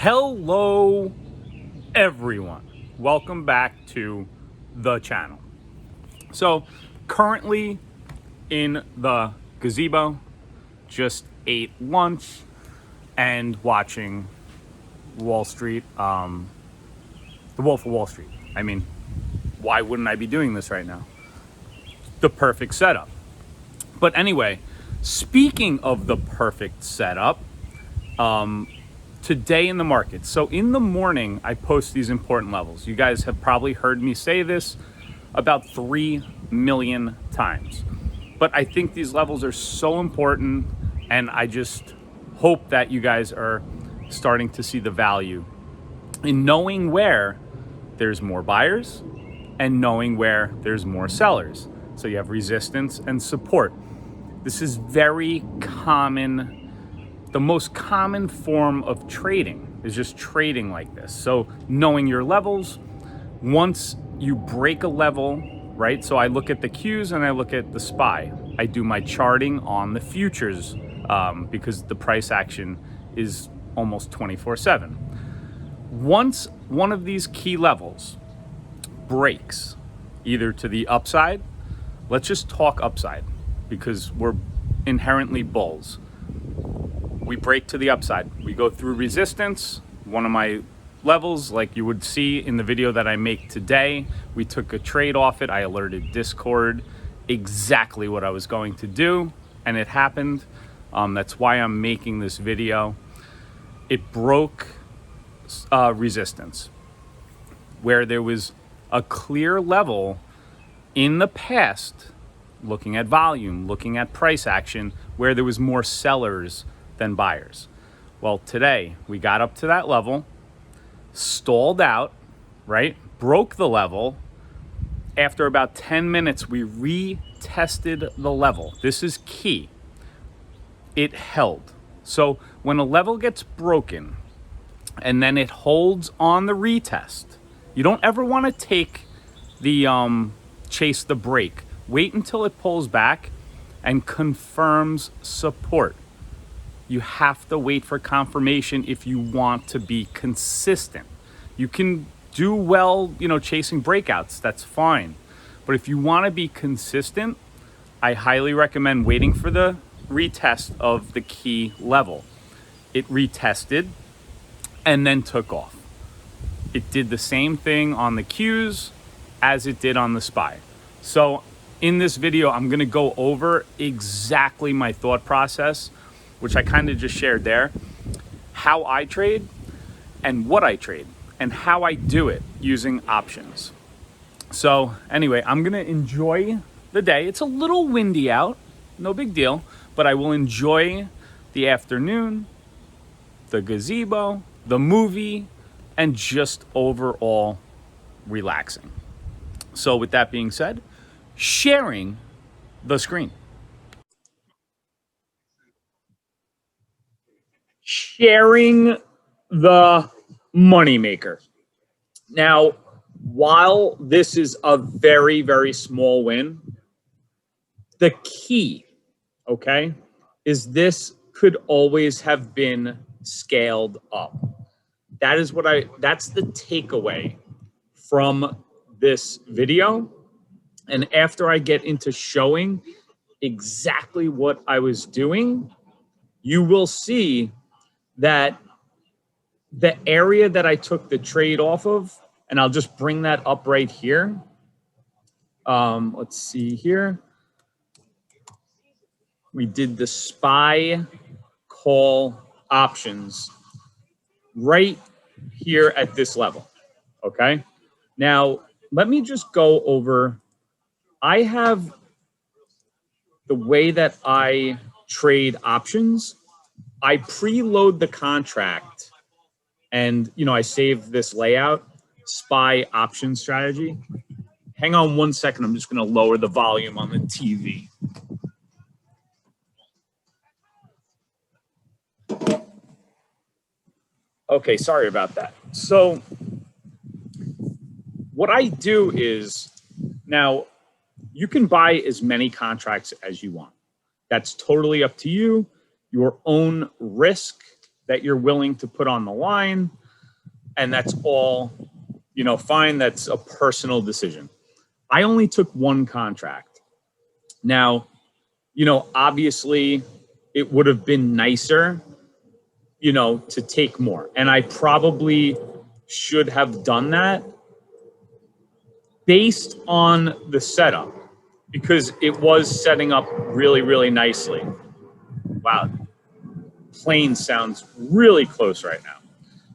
Hello, everyone. Welcome back to the channel. So, currently in the gazebo, just ate lunch and watching Wall Street, The Wolf of Wall Street. I mean, why wouldn't I be doing this right now? The perfect setup. But anyway, speaking of the perfect setup, today in the market. So in the morning, I post these important levels. You guys have probably heard me say this about 3 million times. But I think these levels are so important, and I just hope that you guys are starting to see the value in knowing where there's more buyers and knowing where there's more sellers. So you have resistance and support. This is very common. The most common form of trading is just trading like this. So knowing your levels, once you break a level, right? So I look at the Qs and I look at the SPY. I do my charting on the futures because the price action is almost 24/7. Once one of these key levels breaks, either to the upside, let's just talk upside because we're inherently bulls. We break to the upside. We go through resistance. One of my levels, like you would see in the video that I make today, we took a trade off it. I alerted Discord exactly what I was going to do, and it happened. That's why I'm making this video. It broke resistance where there was a clear level in the past, looking at volume, looking at price action, where there was more sellers than buyers. Well, today we got up to that level, stalled out, right? Broke the level. After about 10 minutes, we retested the level. This is key. It held. So when a level gets broken and then it holds on the retest, you don't ever want to take the chase the break. Wait until it pulls back and confirms support. You have to wait for confirmation if you want to be consistent. You can do well, chasing breakouts. That's fine. But if you want to be consistent, I highly recommend waiting for the retest of the key level. It retested and then took off. It did the same thing on the Qs as it did on the SPY. So in this video, I'm going to go over exactly my thought process, which I kind of just shared there, how I trade and what I trade and how I do it using options. So anyway, I'm going to enjoy the day. It's a little windy out, no big deal, but I will enjoy the afternoon, the gazebo, the movie, and just overall relaxing. So with that being said, sharing the screen. Sharing the moneymaker. Now, while this is a very, very small win, the key, okay, is this could always have been scaled up. That's the takeaway from this video. And after I get into showing exactly what I was doing, you will see that the area that I took the trade off of, and I'll just bring that up right here. Let's see here. We did the SPY call options right here at this level, okay? Now, let me just go over, I have the way that I trade options. I preload the contract and, I save this layout, SPY option strategy. Hang on one second. I'm just going to lower the volume on the TV. Okay, sorry about that. So what I do is, now you can buy as many contracts as you want. That's totally up to you, your own risk that you're willing to put on the line, and that's all, fine. That's a personal decision. I only took one contract. Now, obviously it would have been nicer, to take more. And I probably should have done that based on the setup, because it was setting up really, really nicely. Wow. Plane sounds really close right now.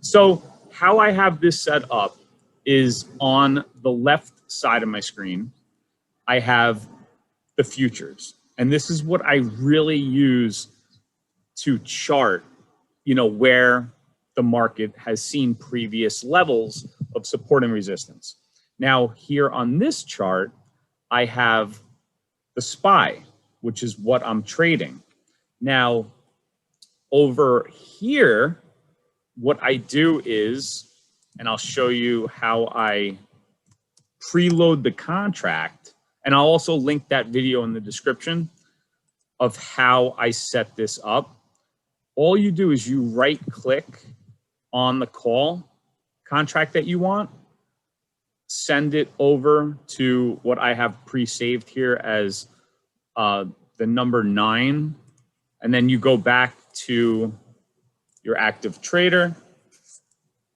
So how I have this set up is on the left side of my screen, I have the futures. And this is what I really use to chart, where the market has seen previous levels of support and resistance. Now, here on this chart, I have the SPY, which is what I'm trading. Now, over here, what I do is, and I'll show you how I preload the contract, and I'll also link that video in the description of how I set this up. All you do is you right click on the call contract that you want, send it over to what I have pre-saved here as the number 9, and then you go back to your active trader,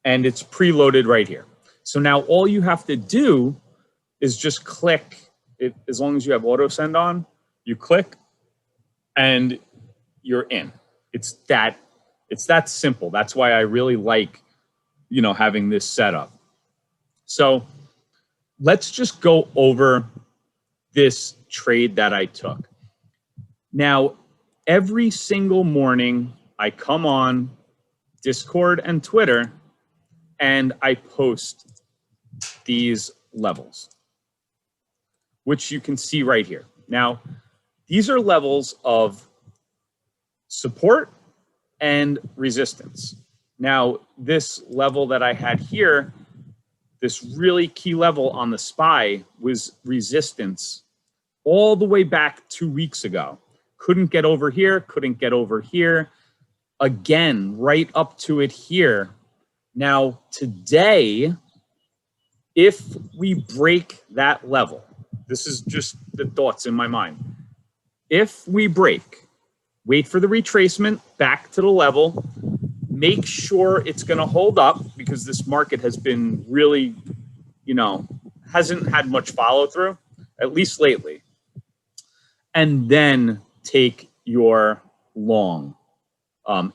and it's preloaded right here. So now all you have to do is just click it. As long as you have auto send on, you click and you're in. It's that simple. That's why I really like, having this set up. So let's just go over this trade that I took. Now, every single morning I come on Discord and Twitter and I post these levels, which you can see right here. Now, these are levels of support and resistance. Now, this level that I had here, this really key level on the SPY, was resistance all the way back 2 weeks ago. Couldn't get over here, couldn't get over here. Again, right up to it here. Now, today, if we break that level, this is just the thoughts in my mind. If we break, wait for the retracement back to the level, make sure it's going to hold up, because this market has been really, hasn't had much follow through, at least lately. And then take your long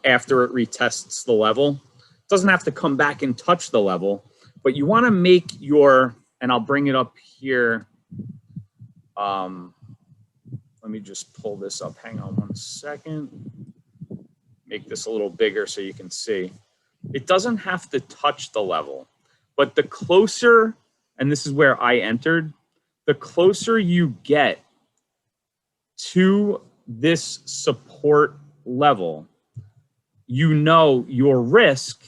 after it retests the level. It doesn't have to come back and touch the level, but you want to make your, and I'll bring it up here. Let me just pull this up. Hang on 1 second. Make this a little bigger so you can see. It doesn't have to touch the level, but the closer, and this is where I entered, the closer you get to this support level, your risk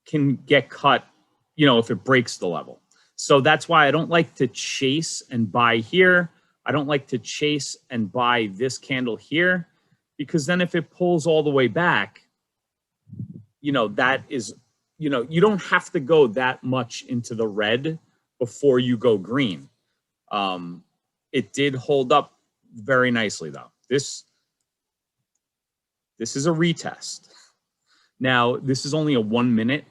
can get cut, if it breaks the level. So that's why I don't like to chase and buy here. I don't like to chase and buy this candle here, because then if it pulls all the way back, that is, you don't have to go that much into the red before you go green. It did hold up very nicely though. This is a retest. Now, this is only a 1 minute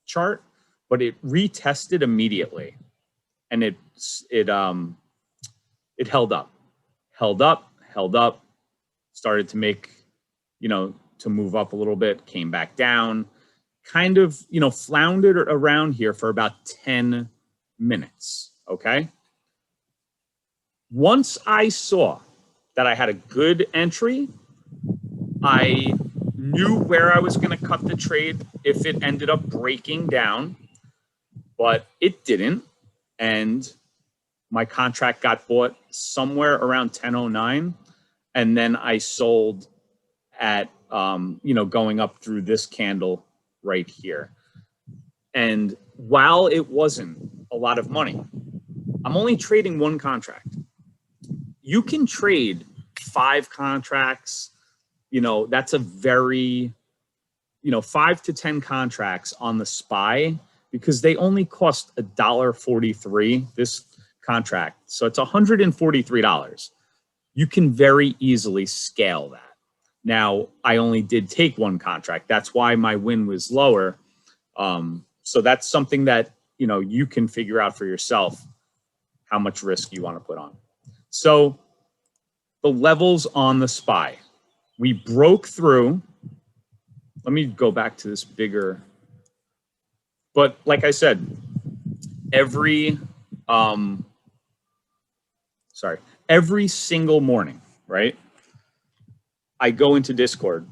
chart, but it retested immediately, and it held up, started to make, to move up a little bit, came back down, kind of, floundered around here for about 10 minutes, okay? Once I saw that I had a good entry, I knew where I was going to cut the trade if it ended up breaking down, but it didn't, and my contract got bought somewhere around 10:09, and then I sold at, going up through this candle right here. And while it wasn't a lot of money, I'm only trading one contract. You can trade 5 contracts, that's a very, 5 to 10 contracts on the SPY, because they only cost $1.43 this contract. So it's $143. You can very easily scale that. Now, I only did take one contract. That's why my win was lower. So that's something that, you can figure out for yourself how much risk you want to put on. So the levels on the SPY, we broke through. Let me go back to this bigger. But like I said, every single morning, right? I go into Discord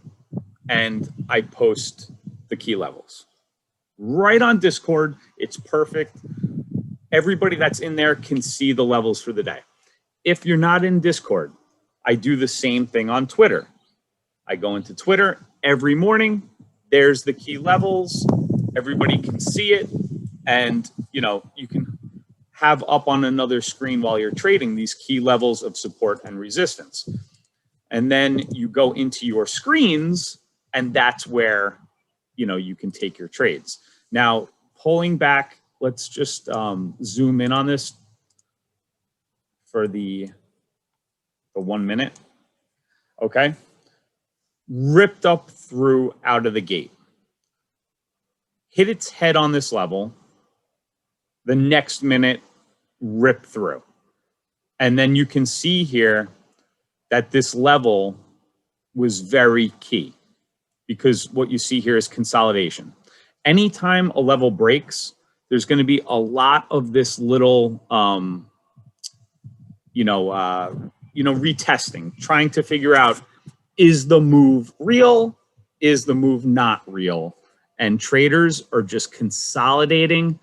and I post the key levels. Right on Discord, it's perfect. Everybody that's in there can see the levels for the day. If you're not in Discord, I do the same thing on Twitter. I go into Twitter every morning. There's the key levels. Everybody can see it. And, you can have up on another screen while you're trading these key levels of support and resistance. And then you go into your screens, and that's where, you can take your trades. Now, pulling back, let's just zoom in on this for the 1 minute. Okay. Ripped up through out of the gate. Hit its head on this level. The next minute, rip through. And then you can see here that this level was very key, because what you see here is consolidation. Anytime a level breaks, there's going to be a lot of this little, retesting, trying to figure out, is the move real? Is the move not real? And traders are just consolidating,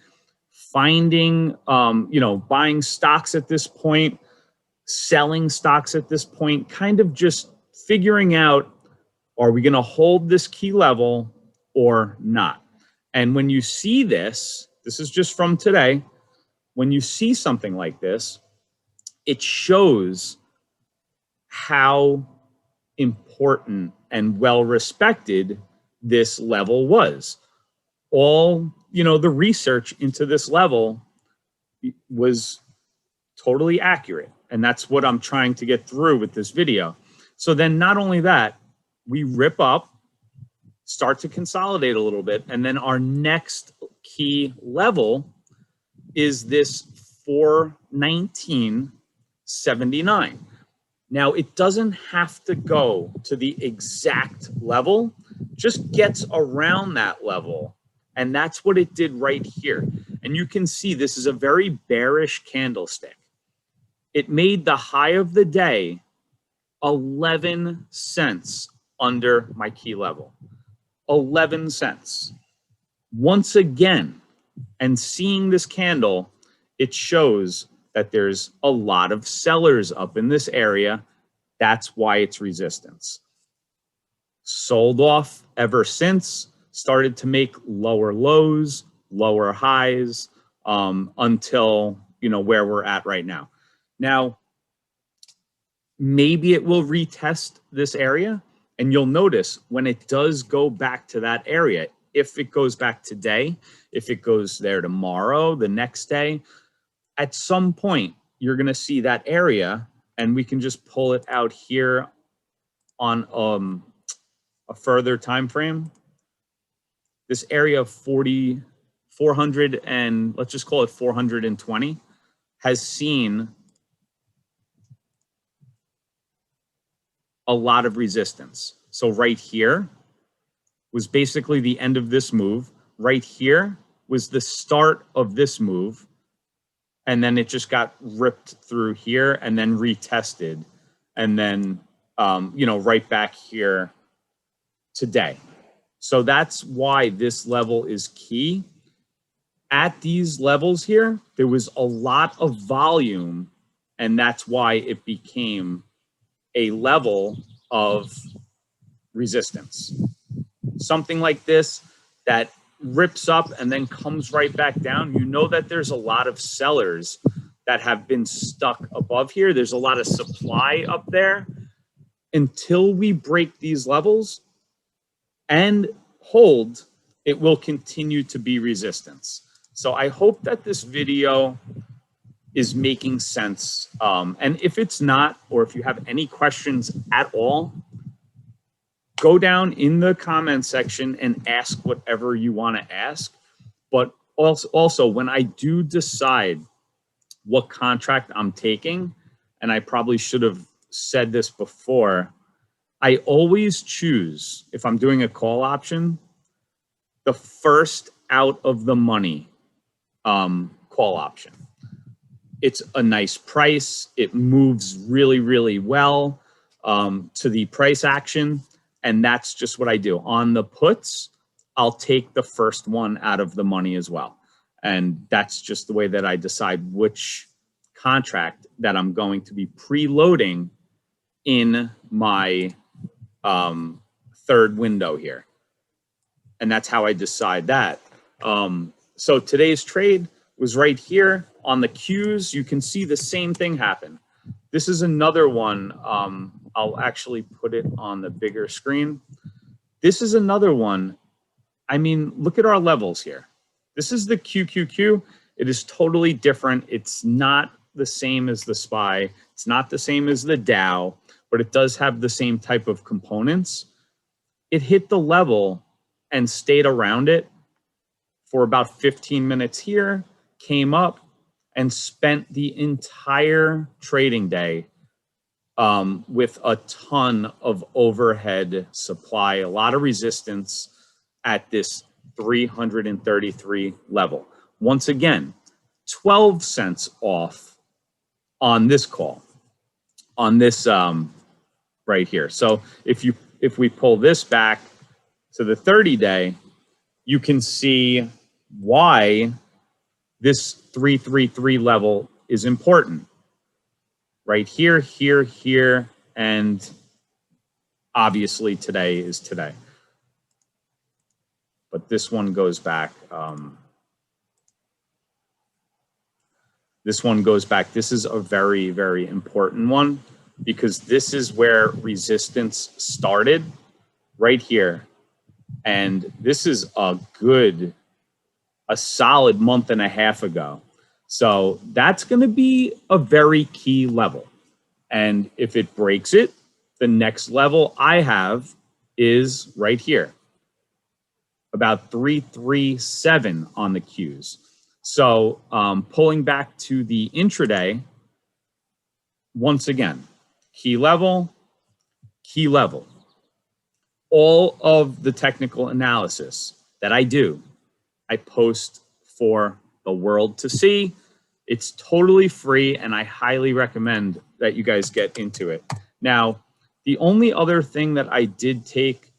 finding, buying stocks at this point, selling stocks at this point, kind of just figuring out, are we going to hold this key level or not? And when you see this is just from today, when you see something like this, it shows how important and well respected this level was. All, the research into this level was totally accurate. And that's what I'm trying to get through with this video. So then not only that, we rip up, start to consolidate a little bit, and then our next key level is this 419.79. Now, it doesn't have to go to the exact level, just gets around that level. And that's what it did right here. And you can see this is a very bearish candlestick. It made the high of the day 11 cents under my key level. 11 cents. Once again, and seeing this candle, it shows that there's a lot of sellers up in this area. That's why it's resistance. Sold off ever since, started to make lower lows, lower highs, until, where we're at right now. Now, maybe it will retest this area, and you'll notice when it does go back to that area, if it goes back today, if it goes there tomorrow, the next day, at some point, you're going to see that area, and we can just pull it out here on a further time frame. This area of 400 and let's just call it 420 has seen a lot of resistance. So right here was basically the end of this move. Right here was the start of this move. And then it just got ripped through here and then retested. And then, right back here today. So that's why this level is key. At these levels here, there was a lot of volume, and that's why it became a level of resistance. Something like this that rips up and then comes right back down, you know that there's a lot of sellers that have been stuck above here. There's a lot of supply up there. until we break these levels and hold, it will continue to be resistance. So I hope that this video is making sense. And if it's not, or if you have any questions at all, go down in the comment section and ask whatever you want to ask. But also, when I do decide what contract I'm taking, and I probably should have said this before, I always choose, if I'm doing a call option, the first out of the money call option. It's a nice price. It moves really, really well to the price action. And that's just what I do. On the puts, I'll take the first one out of the money as well. And that's just the way that I decide which contract that I'm going to be preloading in my third window here. And that's how I decide that. So today's trade was right here on the Qs. You can see the same thing happen. This is another one. I'll actually put it on the bigger screen. This is another one. I mean, look at our levels here. This is the QQQ. It is totally different. It's not the same as the SPY. It's not the same as the Dow, but it does have the same type of components. It hit the level and stayed around it for about 15 minutes here, came up and spent the entire trading day with a ton of overhead supply, a lot of resistance at this 333 level. Once again, 12 cents off on this call, on this right here. So if we pull this back to the 30-day, you can see why this 333 level is important. Right here, here, here, and obviously today is today. But this one goes back. This one goes back. This is a very, very important one because this is where resistance started, right here. And this is a solid month and a half ago. So that's going to be a very key level. And if it breaks it, the next level I have is right here, about 337 on the Qs. So pulling back to the intraday, once again, key level, key level. All of the technical analysis that I do, I post for the world to see. It's totally free, and I highly recommend that you guys get into it. Now, the only other thing that I did take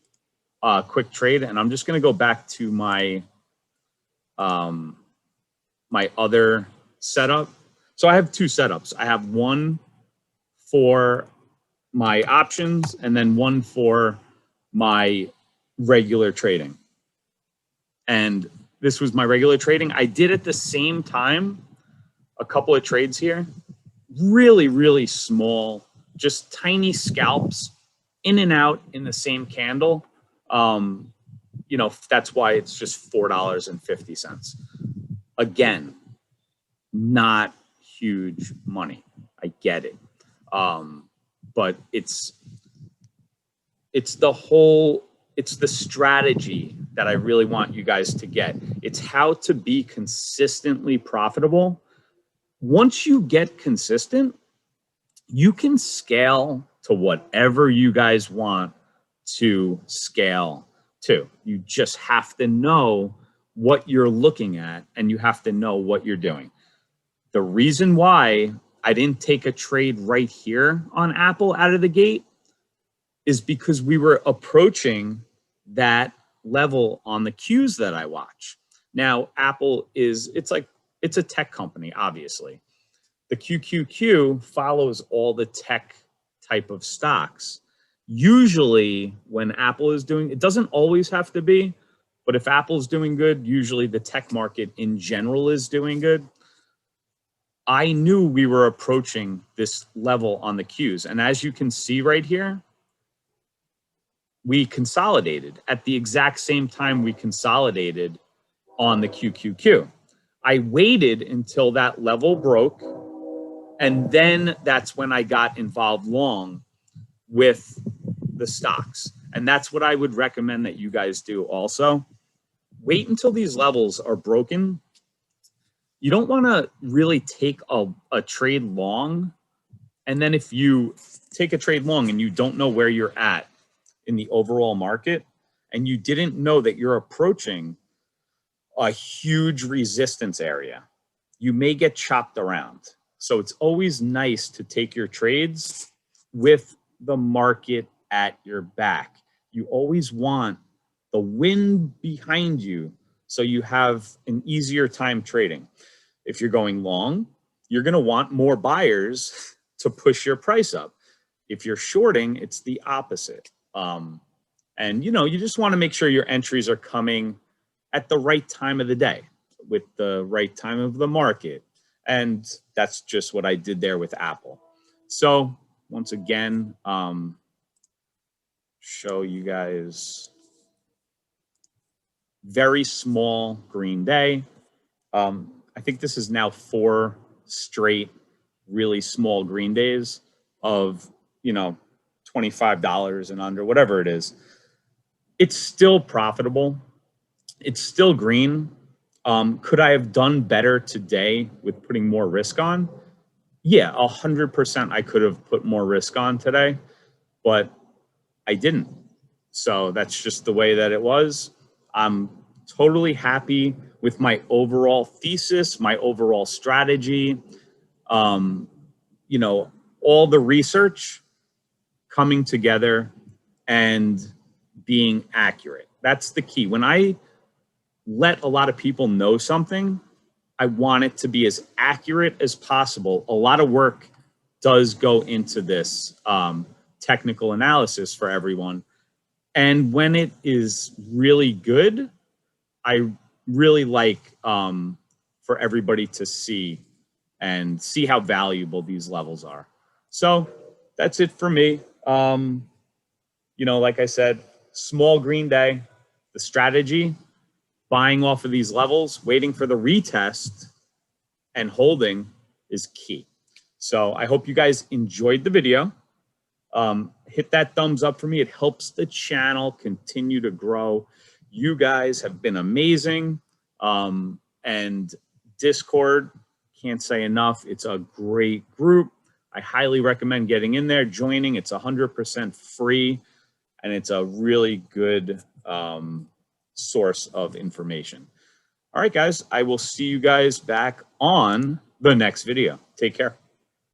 a quick trade, and I'm just going to go back to my my other setup. So I have two setups. I have one for my options and then one for my regular trading. And this was my regular trading. I did at the same time a couple of trades here, really, really small, just tiny scalps in and out in the same candle. You know, that's why it's just $4.50. Again, not huge money. I get it. But it's the strategy that I really want you guys to get. It's how to be consistently profitable. Once you get consistent, you can scale to whatever you guys want to scale to. You just have to know what you're looking at and you have to know what you're doing. The reason why I didn't take a trade right here on Apple out of the gate is because we were approaching that level on the Qs that I watch. Now, Apple it's a tech company, obviously. The QQQ follows all the tech type of stocks. Usually when Apple is doing, it doesn't always have to be, but if Apple's doing good, usually the tech market in general is doing good. I knew we were approaching this level on the Qs. And as you can see right here, we consolidated at the exact same time we consolidated on the QQQ. I waited until that level broke, and then that's when I got involved long with the stocks. And that's what I would recommend that you guys do also. Wait until these levels are broken. You don't want to really take a trade long. And then if you take a trade long and you don't know where you're at in the overall market, and you didn't know that you're approaching a huge resistance area, you may get chopped around. So it's always nice to take your trades with the market at your back. You always want the wind behind you so you have an easier time trading. If you're going long, you're going to want more buyers to push your price up. If you're shorting, it's the opposite. And you just want to make sure your entries are coming at the right time of the day with the right time of the market. And that's just what I did there with Apple. So once again, show you guys very small green day. I think this is now 4 straight really small green days of, $25 and under, whatever it is. It's still profitable. It's still green. Could I have done better today with putting more risk on? Yeah, 100% I could have put more risk on today, but I didn't. So that's just the way that it was. I'm totally happy with my overall thesis, my overall strategy, all the research coming together and being accurate. That's the key. When I let a lot of people know something, I want it to be as accurate as possible. A lot of work does go into this technical analysis for everyone. And when it is really good, I really like for everybody to see and see how valuable these levels are. So that's it for me. Like I said, small green day, the strategy, buying off of these levels, waiting for the retest, and holding is key. So I hope you guys enjoyed the video. Hit that thumbs up for me. It helps the channel continue to grow. You guys have been amazing. And Discord, can't say enough. It's a great group. I highly recommend getting in there, joining. It's 100% free, and it's a really good source of information. All right, guys, I will see you guys back on the next video. Take care.